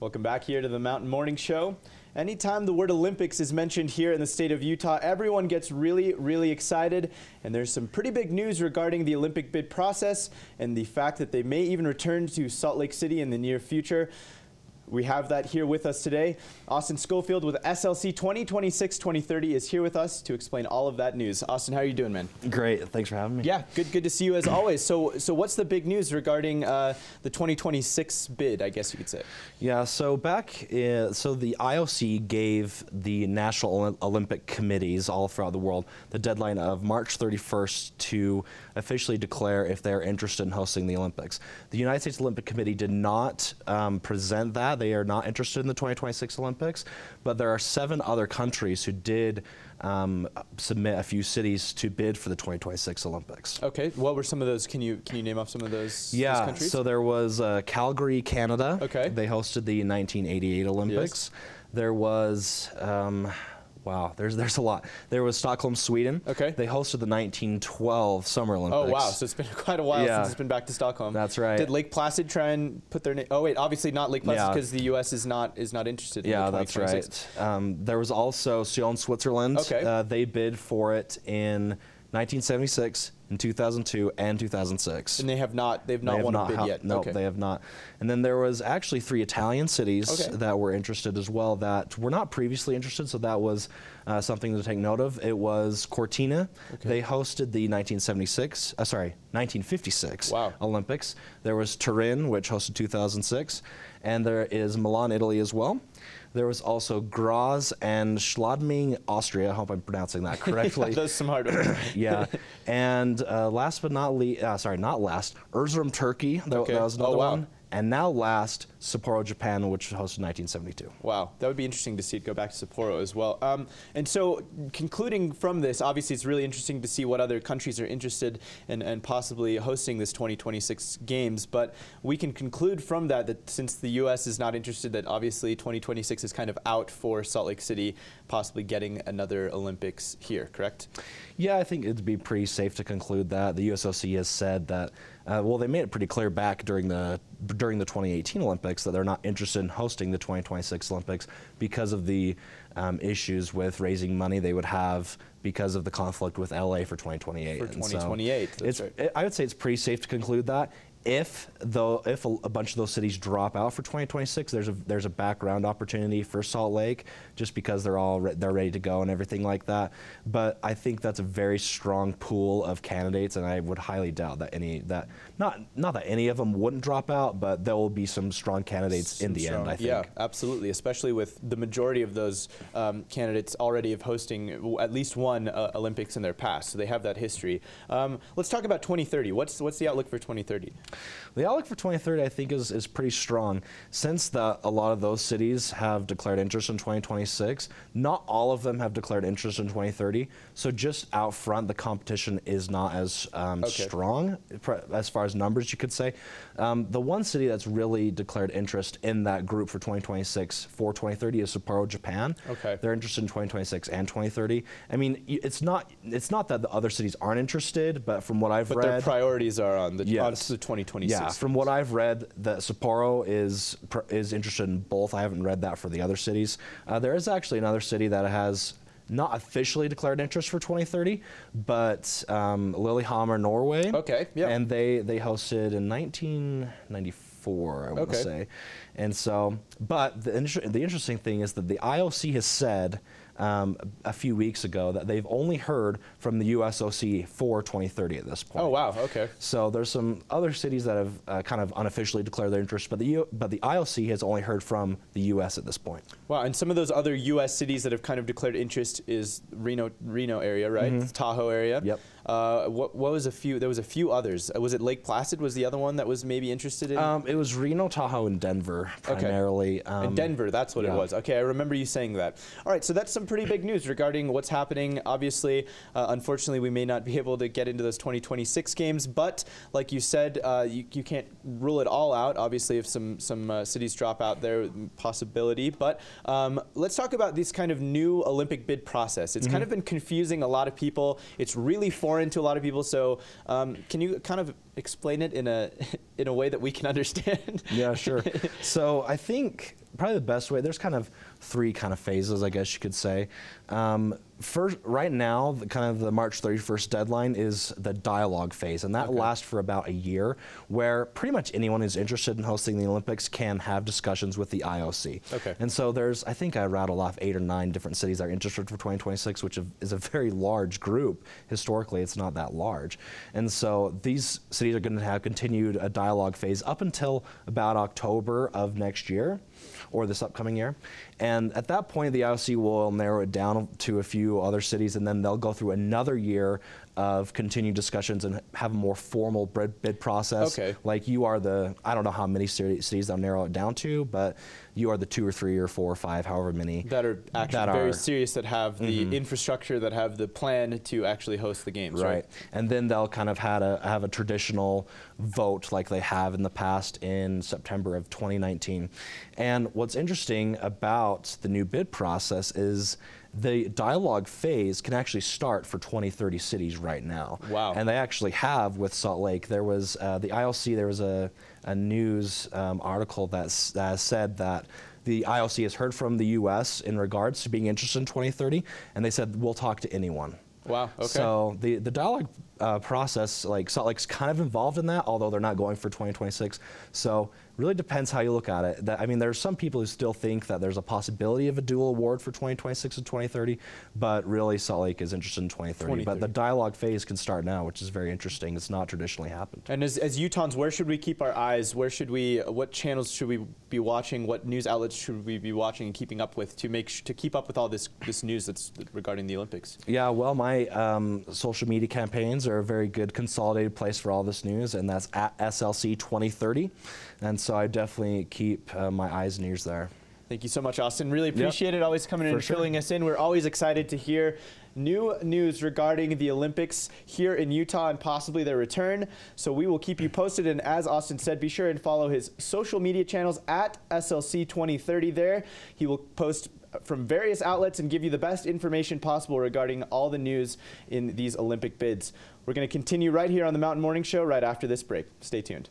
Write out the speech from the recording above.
Welcome back here to the Mountain Morning Show. Anytime the word Olympics is mentioned here in the state of Utah, everyone gets really excited. And there's some pretty big news regarding the Olympic bid process and the fact that they may even return to Salt Lake City in the near future. We have that here with us today. Austin Schofield with SLC 2026-2030 is here with us to explain all of that news. Austin, how are you doing, man? Great. Thanks for having me. Yeah, good to see you as always. So what's the big news regarding the 2026 bid, I guess you could say? Yeah, so so the IOC gave the National Olympic Committees all throughout the world the deadline of March 31st to officially declare if they're interested in hosting the Olympics. The United States Olympic Committee did not present that. They are not interested in the 2026 Olympics, but there are 7 other countries who did submit a few cities to bid for the 2026 Olympics. Okay, what were some of those? Can you name off some of those? Yeah, those countries? So there was Calgary, Canada. Okay, they hosted the 1988 Olympics. Yes. There was. Wow, there's a lot. There was Stockholm, Sweden. Okay. They hosted the 1912 Summer Olympics. Oh, wow. So it's been quite a while since it's been back to Stockholm. That's right. Did Lake Placid try and put their name? Oh, wait, obviously not Lake Placid because the U.S. is not interested in the 2026. That's right. There was also Sion, Switzerland. Okay. They bid for it in 1976, in 2002, and 2006. And they've not won a bid yet? No, they have not. And then there was actually 3 Italian cities that were interested as well that were not previously interested, so that was something to take note of. It was Cortina. Okay. They hosted the 1956 Olympics. There was Turin, which hosted 2006, and there is Milan, Italy as well. There was also Graz and Schladming, Austria. I hope I'm pronouncing that correctly. That's some hard work. Yeah. And last but not least, not last, Erzurum, Turkey. That was another one. And now last, Sapporo, Japan, which hosted 1972. Wow, that would be interesting to see it go back to Sapporo as well. And so concluding from this, obviously it's really interesting to see what other countries are interested in possibly hosting this 2026 games. But we can conclude from that since the U.S. is not interested, that obviously 2026 is kind of out for Salt Lake City possibly getting another Olympics here, correct? Yeah, I think it'd be pretty safe to conclude that. The USOC has said that, well, they made it pretty clear back during the 2018 Olympics that they're not interested in hosting the 2026 Olympics because of the issues with raising money they would have because of the conflict with LA for 2028. For 2028, that's right. I would say it's pretty safe to conclude that. If a bunch of those cities drop out for 2026, there's a background opportunity for Salt Lake, just because they're ready to go and everything like that. But I think that's a very strong pool of candidates, and I would highly doubt that not that any of them wouldn't drop out, but there will be some strong candidates in the end, I think. Yeah, absolutely, especially with the majority of those candidates already of hosting at least one Olympics in their past, so they have that history. Let's talk about 2030. What's the outlook for 2030? The outlook for 2030, I think, is pretty strong. Since a lot of those cities have declared interest in 2026, not all of them have declared interest in 2030. So just out front, the competition is not as strong as far as numbers, you could say. The one city that's really declared interest in that group for 2026 for 2030 is Sapporo, Japan. Okay. They're interested in 2026 and 2030. I mean, it's not that the other cities aren't interested, but from what I've read, their priorities are on the 2026. Yeah, from what I've read, that Sapporo is interested in both. I haven't read that for the other cities. There is actually another city that has not officially declared interest for 2030, but Lillehammer, Norway. Okay, yeah. And they hosted in 1994, I want to say. And so, but the interesting thing is that the IOC has said a few weeks ago that they've only heard from the USOC for 2030 at this point. Oh, wow, okay. So there's some other cities that have kind of unofficially declared their interest, but the IOC has only heard from the US at this point. Wow, and some of those other US cities that have kind of declared interest is Reno area, right? Mm-hmm. Tahoe area. Yep. What was a few? There was a few others. Was it Lake Placid was the other one that was maybe interested in? It was Reno, Tahoe, and Denver primarily. In Denver, that's what it was. Okay, I remember you saying that. All right, so that's some pretty big news regarding what's happening. Obviously, unfortunately, we may not be able to get into those 2026 games, but like you said, you can't rule it all out. Obviously, if some cities drop out, there possibility. But let's talk about this kind of new Olympic bid process. It's kind of been confusing a lot of people. It's really foreign foreign to a lot of people. So can you kind of explain it in a way that we can understand? Yeah, sure. So I think probably the best way, there's kind of three kind of phases, I guess you could say. First, right now, the March 31st deadline is the dialogue phase, and that lasts for about a year, where pretty much anyone who's interested in hosting the Olympics can have discussions with the IOC. Okay. And so there's, I think I rattled off 8 or 9 different cities that are interested for 2026, which is a very large group. Historically, it's not that large. And so these cities are going to have continued a dialogue phase up until about October of next year, or this upcoming year. And at that point, the IOC will narrow it down to a few other cities, and then they'll go through another year of continued discussions and have a more formal bid process. Okay. Like you are I don't know how many cities they'll narrow it down to, but you are the 2 or 3 or 4 or 5, however many. That are actually very serious, that have the infrastructure, that have the plan to actually host the games, right? And then they'll kind of have a traditional vote like they have in the past in September of 2019. And what's interesting about the new bid process is the dialogue phase can actually start for 20-30 cities right now. Wow. And they actually have with Salt Lake. There was the IOC, there was a news article that said that the IOC has heard from the U.S. in regards to being interested in 2030, and they said, we'll talk to anyone. Wow, okay. So the dialogue process, like Salt Lake's kind of involved in that, although they're not going for 2026. So really depends how you look at it. I mean, there's some people who still think that there's a possibility of a dual award for 2026 and 2030, but really Salt Lake is interested in 2030. But the dialogue phase can start now, which is very interesting. It's not traditionally happened. And as Utahns, where should we keep our eyes? What channels should we be watching? What news outlets should we be watching and keeping up with to keep up with all this news that's regarding the Olympics? Yeah, well, my social media campaigns are a very good consolidated place for all this news, and that's at SLC 2030. And so I definitely keep my eyes and ears there. Thank you so much, Austin. Really appreciate it. Always coming in and filling us in. We're always excited to hear new news regarding the Olympics here in Utah and possibly their return. So we will keep you posted. And as Austin said, be sure and follow his social media channels at SLC 2030 there. He will post from various outlets and give you the best information possible regarding all the news in these Olympic bids. We're going to continue right here on the Mountain Morning Show right after this break. Stay tuned.